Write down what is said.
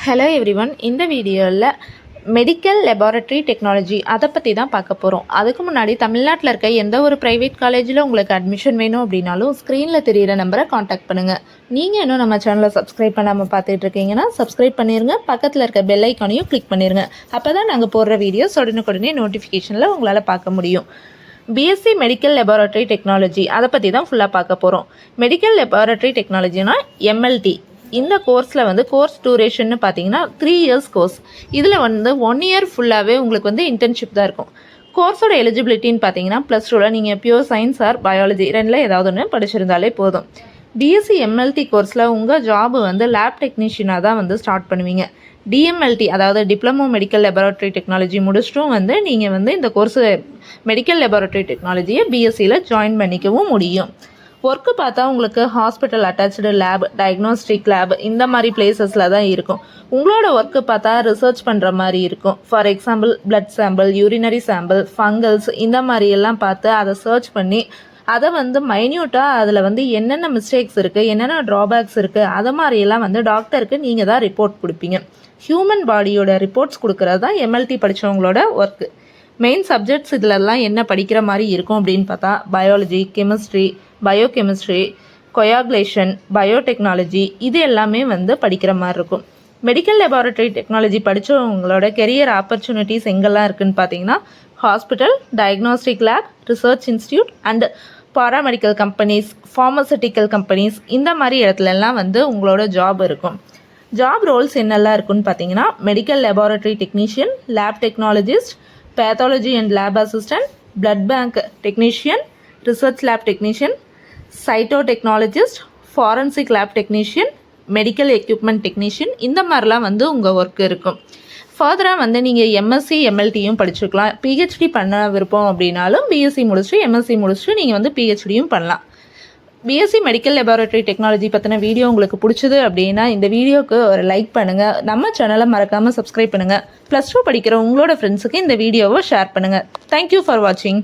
Hello everyone, இந்த வீடியோவில் medical laboratory technology அதை பற்றி தான் பார்க்க போகிறோம். அதுக்கு முன்னாடி தமிழ்நாட்டில் இருக்க எந்த ஒரு ப்ரைவேட் காலேஜில் உங்களுக்கு அட்மிஷன் வேணும் அப்படின்னாலும் ஸ்க்ரீனில் தெரிகிற நம்பரை காண்டாக்ட் பண்ணுங்கள். நீங்கள் இன்னும் நம்ம சேனலை சப்ஸ்கிரைப் பண்ணாமல் பார்த்துட்டு இருக்கீங்கன்னா சப்ஸ்கிரைப் பண்ணிடுங்க. பக்கத்தில் இருக்க பெல் ஐக்கானையும் கிளிக் பண்ணிடுங்க. அப்போ தான் நாங்கள் போடுற வீடியோஸ் உடனுக்குடனே நோட்டிஃபிகேஷனில் உங்களால் பார்க்க முடியும். பிஎஸ்சி மெடிக்கல் லெபார்ட்டரி டெக்னாலஜி அதை பற்றி தான் ஃபுல்லாக பார்க்க போகிறோம். மெடிக்கல் லெபார்ட்டரி டெக்னாலஜினா எம்எல்டி. இந்த கோர்ஸில் கோர்ஸ் டூரேஷன்னு பார்த்தீங்கன்னா 3 இயர்ஸ் கோர்ஸ். இதில் 1 இயர் ஃபுல்லாகவே உங்களுக்கு இன்டர்ன்ஷிப் தான் இருக்கும். கோர்ஸோட எலிஜிபிலிட்டின்னு பார்த்தீங்கன்னா +2ல் நீங்கள் பியூர் சயின்ஸ் ஆர் பயாலஜி ரெண்டில் ஏதாவது ஒன்று படிச்சிருந்தாலே போதும். பிஎஸ்சி எம்எல்டி கோர்ஸில் உங்கள் ஜாபு லேப் டெக்னீஷியனாக தான் ஸ்டார்ட் பண்ணுவீங்க. டிஎம்எல்டி அதாவது டிப்ளமோ மெடிக்கல் லெபார்ட்டரி டெக்னாலஜி முடிச்சிட்டும் நீங்கள் இந்த கோர்ஸு மெடிக்கல் லெபார்ட்டரி டெக்னாலஜியை பிஎஸ்சியில் ஜாயின் பண்ணிக்கவும் முடியும். ஒர்க்கு பார்த்தா உங்களுக்கு hospital attach lab, diagnostic lab இந்த மாதிரி பிளேசஸில் தான் இருக்கும். உங்களோட ஒர்க்கு பார்த்தா ரிசர்ச் பண்ணுற மாதிரி இருக்கும். For example blood sample, urinary sample, fungals இந்த மாதிரியெல்லாம் பார்த்து அதை சர்ச் பண்ணி அதை மைன்யூட்டாக அதில் என்னென்ன மிஸ்டேக்ஸ் இருக்குது, என்னென்ன ட்ராபேக்ஸ் இருக்குது, அதை மாதிரியெல்லாம் டாக்டருக்கு நீங்கள் தான் ரிப்போர்ட் கொடுப்பீங்க. ஹியூமன் பாடியோட ரிப்போர்ட்ஸ் கொடுக்குறது தான் எம்எல்டி படித்தவங்களோட ஒர்க்கு. மெயின் சப்ஜெக்ட்ஸ் இதிலெல்லாம் என்ன படிக்கிற மாதிரி இருக்கும் அப்படின்னு பார்த்தா biology, chemistry, biochemistry, coagulation, biotechnology இது எல்லாமே படிக்கிற மாதிரி இருக்கும். மெடிக்கல் லெபார்ட்டரி டெக்னாலஜி படித்தவங்களோட கெரியர் ஆப்பர்ச்சுனிட்டிஸ் எங்கெல்லாம் இருக்குதுன்னு பார்த்தீங்கன்னா hospital, diagnostic lab, research institute and paramedical companies, pharmaceutical companies இந்த மாதிரி இடத்துலலாம் உங்களோட ஜாப் இருக்கும். ஜாப் ரோல்ஸ் என்னெல்லாம் இருக்குன்னு பார்த்தீங்கன்னா medical laboratory technician, lab technologist, pathology and lab assistant, blood bank technician, research lab technician, cytotechnologist, forensic lab technician, medical equipment technician இந்த மாதிரிலாம் உங்கள் ஒர்க் இருக்கும். ஃபர்தராக நீங்கள் எம்எஸ்சி எம்எல்டியும் படிச்சுக்கலாம். பிஹெச்டி பண்ண விருப்பம் அப்படின்னாலும் பிஎஸ்சி முடிச்சுட்டு எம்எஸ்சி முடிச்சுட்டு நீங்கள் பிஹெச்டியும் பண்ணலாம். பிஎஸ்சி மெடிக்கல் லெபார்ட்டரி டெக்னாலஜி பற்றின வீடியோ உங்களுக்கு பிடிச்சது அப்படின்னா இந்த வீடியோவுக்கு ஒரு லைக் பண்ணுங்கள். நம்ம சேனலை மறக்காமல் சப்ஸ்கிரைப் பண்ணுங்கள். +2 படிக்கிற உங்களோட ஃப்ரெண்ட்ஸுக்கு இந்த வீடியோவை ஷேர் பண்ணுங்கள். தேங்க்யூ ஃபார் வாட்சிங்.